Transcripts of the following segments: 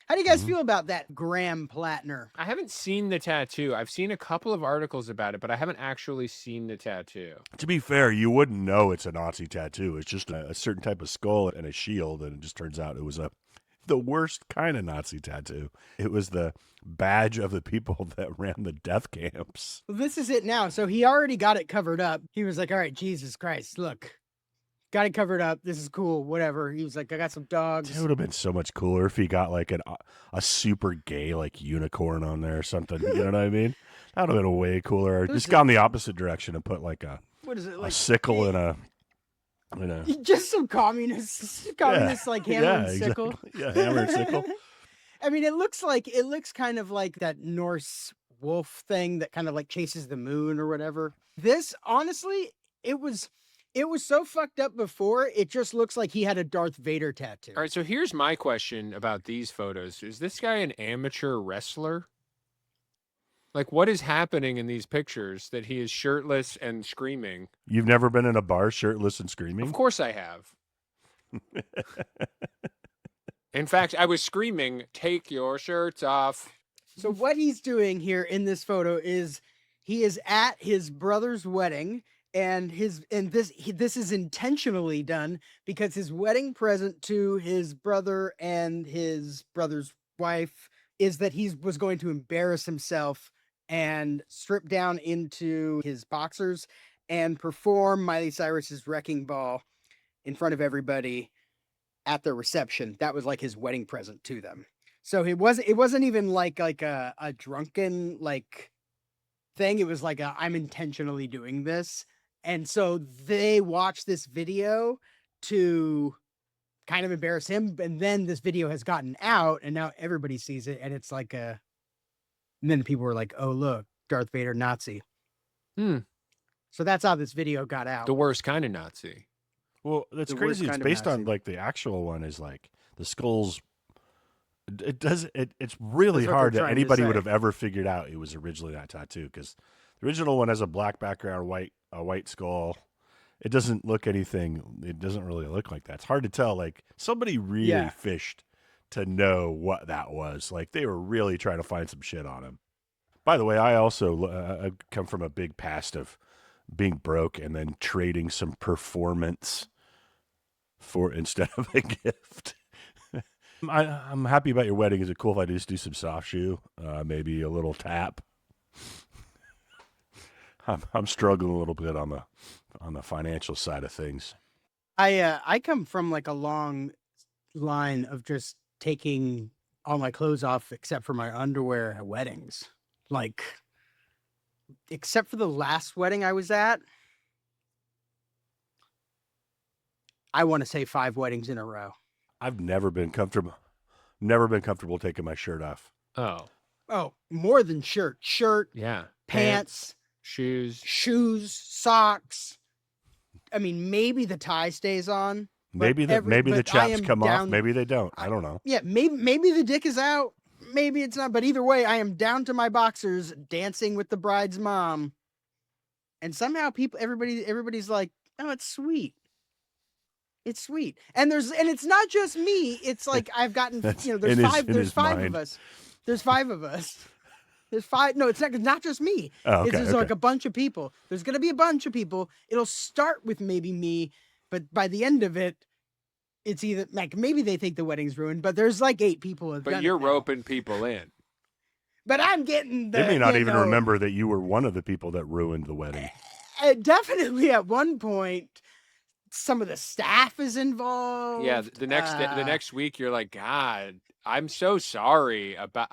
How do you guys feel about that Graham Platner? I haven't seen the tattoo. I've seen a couple of articles about it, but I haven't actually seen the tattoo. To be fair, you wouldn't know it's a Nazi tattoo. It's just a certain type of skull and a shield, and it just turns out it was the worst kind of Nazi tattoo. It was the badge of the people that ran the death camps. Well, this is it now. So he already got it covered up. He was like, all right, Jesus Christ, look, got it covered up. This is cool, whatever. He was like, I got some dogs. It would have been so much cooler if he got like a super gay like unicorn on there or something. You know what I mean? That would have been way cooler. Or just gone the opposite direction and put like a sickle and a just some communist like hammer and sickle. Exactly. Yeah, hammer and sickle. I mean, it looks kind of like that Norse wolf thing that kind of like chases the moon or whatever. This, honestly, it was so fucked up before, it just looks like he had a Darth Vader tattoo. All right, so here's my question about these photos. Is this guy an amateur wrestler? Like, what is happening in these pictures that he is shirtless and screaming? You've never been in a bar shirtless and screaming? Of course I have. In fact, I was screaming, "Take your shirts off." So what he's doing here in this photo is he is at his brother's wedding, and this is intentionally done because his wedding present to his brother and his brother's wife is that he was going to embarrass himself and strip down into his boxers and perform Miley Cyrus's Wrecking Ball in front of everybody at their reception. That was like his wedding present to them. So it wasn't even like a drunken like thing. It was like I'm intentionally doing this. And so they watched this video to kind of embarrass him. And then this video has gotten out and now everybody sees it. And it's like and then people were like, oh, look, Darth Vader Nazi. So that's how this video got out. The worst kind of Nazi. Well, that's crazy. It's based on like the actual one is like the skulls. It's really hard that anybody would have ever figured out it was originally that tattoo, because the original one has a black background, a white skull. It doesn't look anything. It doesn't really look like that. It's hard to tell. Like somebody really fished to know what that was. Like they were really trying to find some shit on him. By the way, I also come from a big past of being broke and then trading some performance for instead of a gift. I'm happy about your wedding. Is it cool if I just do some soft shoe? Maybe a little tap. I'm struggling a little bit on the financial side of things. I come from like a long line of just taking all my clothes off except for my underwear at weddings. Like, except for the last wedding I was at, I want to say 5 weddings in a row. I've never been comfortable taking my shirt off. Oh, more than shirt. Yeah. Pants, shoes, socks. I mean, maybe the tie stays on. Maybe the chaps come off. Maybe they don't. I don't know. Yeah, maybe the dick is out. Maybe it's not. But either way, I am down to my boxers, dancing with the bride's mom. And somehow everybody's like, oh, it's sweet. It's sweet. And it's not just me. It's like I've gotten, there's 5 of us. There's 5 of us. There's 5. No, it's not just me. Oh, okay, There's like a bunch of people. There's going to be a bunch of people. It'll start with maybe me, but by the end of it, it's either like maybe they think the wedding's ruined, but there's like 8 people. But you're roping people in. But I'm getting They may not even remember that you were one of the people that ruined the wedding. Definitely at one point, some of the staff is involved. Yeah, the next week you're like, God, I'm so sorry about.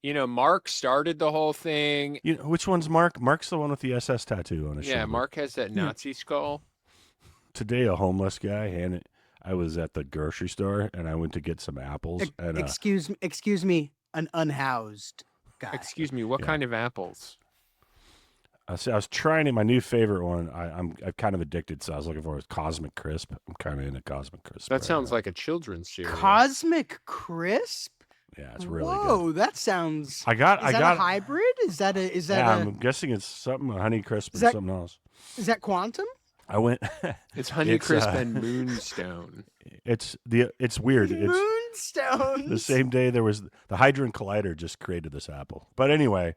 Mark started the whole thing. Which one's Mark? Mark's the one with the SS tattoo on his shoulder. Yeah, Mark has that Nazi skull. Today, a homeless guy I was at the grocery store and I went to get some apples. And excuse me, an unhoused guy. Excuse me, what kind of apples? I was trying my new favorite one. I'm kind of addicted, so I was looking for it. Cosmic Crisp. I'm kind of into Cosmic Crisp. That sounds like a children's cereal. Cosmic Crisp? Yeah, it's really good. Whoa, that sounds. I got a hybrid? Is that I'm guessing it's something Honey Crisp or something else. Is that Quantum? I went. It's Honey Crisp and Moonstone. It's weird. Moonstone. Flintstones. The same day there was the Hadron Collider just created this apple. But anyway,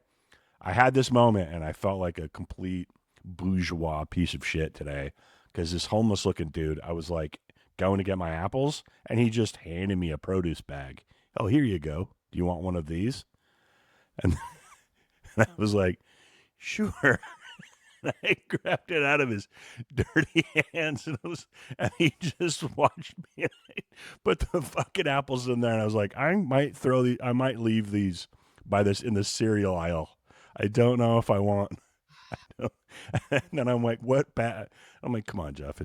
I had this moment and I felt like a complete bourgeois piece of shit today because this homeless looking dude, I was like going to get my apples and he just handed me a produce bag. Oh, here you go. Do you want one of these? And I was like, sure. And I grabbed it out of his dirty hands and he just watched me. And I put the fucking apples in there and I was like, I might leave these in the cereal aisle. I don't know if I want. And then I'm like, what bag? I'm like, come on, Geoff.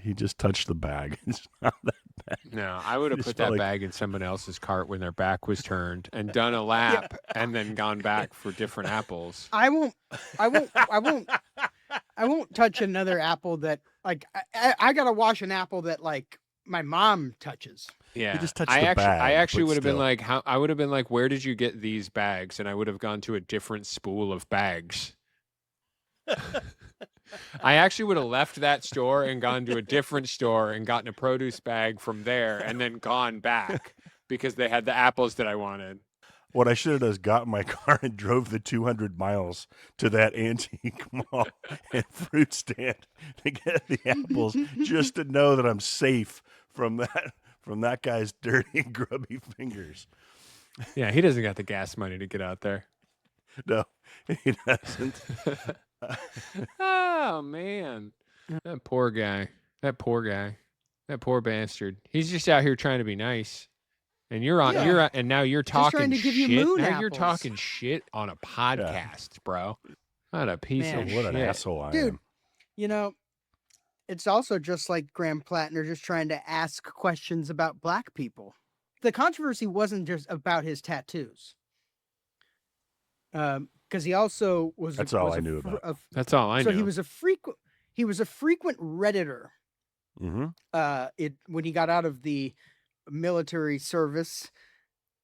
He just touched the bag. It's not that bad. No, I would have put that bag in someone else's cart when their back was turned and done a lap and then gone back for different apples. I won't touch another apple that like I gotta wash an apple that like my mom touches. Yeah, you just touched the bag. I actually would have been like, I would have been like, where did you get these bags? And I would have gone to a different spool of bags. I actually would have left that store and gone to a different store and gotten a produce bag from there and then gone back because they had the apples that I wanted. What I should have done is got in my car and drove the 200 miles to that antique mall and fruit stand to get the apples just to know that I'm safe from that guy's dirty, grubby fingers. Yeah, he doesn't got the gas money to get out there. No, he doesn't. Oh, man. That poor guy. That poor bastard. He's just out here trying to be nice. And and now you're talking trying to give shit. you moon Now you're apples. talking shit on a podcast, bro. What a piece of shit. What an asshole I Dude, am. You know, it's also just like Graham Platner just trying to ask questions about black people. The controversy wasn't just about his tattoos. Because he also was. That's all I knew about. That's all I know. So he was a frequent Redditor. Mm-hmm. When he got out of the military service,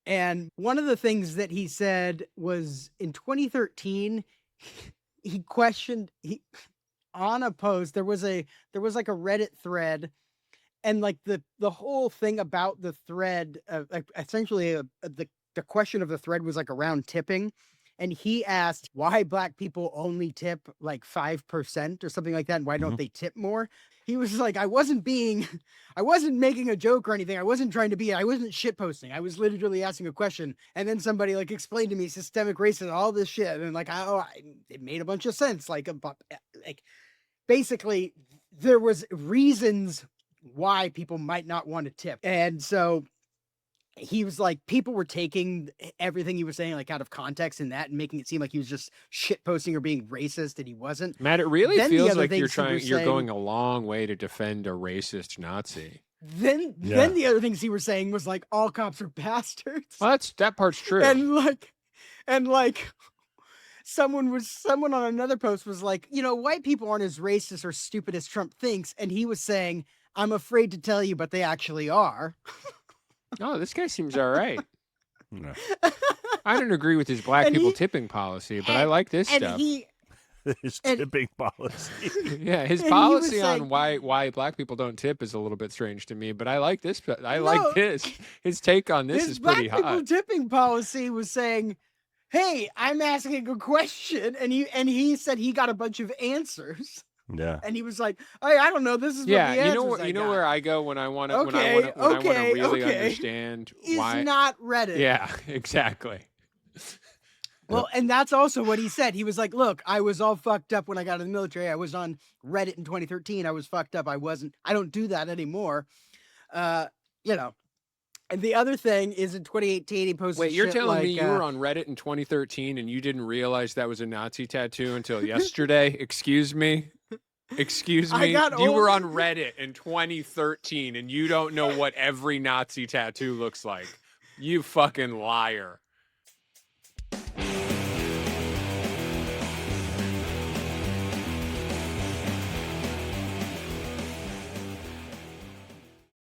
and one of the things that he said was in 2013, he questioned on a post. There was like a Reddit thread, and like the whole thing about the thread, like essentially the question of the thread was like around tipping. And he asked why black people only tip like 5% or something like that. And why don't they tip more? He was like, I wasn't making a joke or anything. I wasn't shit posting. I was literally asking a question. And then somebody like explained to me systemic racism, all this shit. And like, it made a bunch of sense. Like basically there was reasons why people might not want to tip. And so he was like, people were taking everything he was saying like out of context in that and making it seem like he was just shit posting or being racist, and he wasn't. Matt, it really feels like you're going a a long way to defend a racist Nazi. Then the other things he was saying was like, all cops are bastards. Well, that part's true. And like someone on another post was like, white people aren't as racist or stupid as Trump thinks. And he was saying, I'm afraid to tell you, but they actually are. Oh, this guy seems all right. No. I don't agree with his black people tipping policy, but I like this stuff. His tipping policy. Yeah, his policy on why black people don't tip is a little bit strange to me, but I like this. Like this. His take on this is pretty hot. His black people tipping policy was saying, hey, I'm asking a question, and he said he got a bunch of answers. Yeah, and he was like, "Hey, I don't know. This is what the answers you know where I go when I want to really understand why. It's not Reddit. Yeah, exactly. Well, and that's also what he said. He was like, "Look, I was all fucked up when I got in the military. I was on Reddit in 2013. I was fucked up. I don't do that anymore. And the other thing is in 2018, he posted. Wait, you're telling me you were on Reddit in 2013 and you didn't realize that was a Nazi tattoo until yesterday? Excuse me? You were on Reddit in 2013 and you don't know what every Nazi tattoo looks like. You fucking liar.